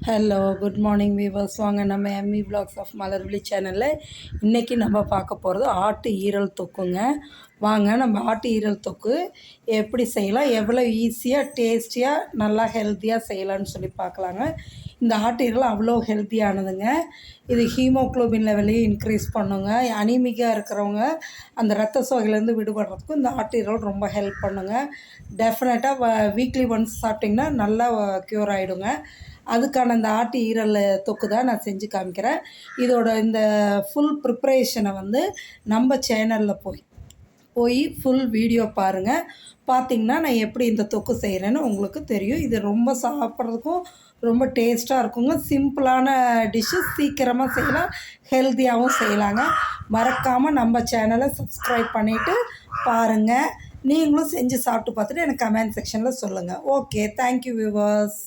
Hello good morning viewers. வாங்க நம்ம Emmy blocks of Malarvizhi சேனலில் இன்றைக்கி நம்ம பார்க்க போகிறது ஆட்டு ஈரல் தொக்குங்க. வாங்க நம்ம ஆட்டு ஈரல் தொக்கு எப்படி செய்யலாம், எவ்வளோ ஈஸியாக டேஸ்டியாக நல்லா ஹெல்த்தியாக செய்யலான்னு சொல்லி பார்க்கலாங்க. இந்த ஆட்டு ஈரல் அவ்வளோ ஹெல்த்தியானதுங்க. இது ஹீமோக்ளோபின் லெவலையும் இன்க்ரீஸ் பண்ணுங்க. அனீமிக்காக இருக்கிறவங்க அந்த ரத்த சோகையிலேருந்து விடுபடுறதுக்கும் இந்த ஆட்டு ஈரல் ரொம்ப ஹெல்ப் பண்ணுங்க. டெஃபினட்டாக வீக்லி ஒன்ஸ் சாப்பிட்டிங்கன்னா நல்லா க்யூர் ஆகிடுங்க. அதுக்கான இந்த ஆட்டு ஈரல் தொக்கு தான் நான் செஞ்சு காமிக்கிறேன். இதோட இந்த ஃபுல் ப்ரிப்ரேஷனை வந்து நம்ம சேனலில் போய் ஃபுல் வீடியோ பாருங்கள். பார்த்திங்கன்னா நான் எப்படி இந்த தொக்கு செய்கிறேன்னு உங்களுக்கு தெரியும். இது ரொம்ப சாப்பிட்றதுக்கும் ரொம்ப டேஸ்ட்டாக இருக்குங்க. சிம்பிளான டிஷ்ஷு, சீக்கிரமாக செய்யலாம், ஹெல்த்தியாகவும் செய்யலாங்க. மறக்காமல் நம்ம சேனலை சப்ஸ்கிரைப் பண்ணிவிட்டு பாருங்கள். நீங்களும் செஞ்சு சாப்பிட்டு பார்த்துட்டு எனக்கு கமெண்ட் செக்ஷனில் சொல்லுங்கள். Okay, thank you viewers.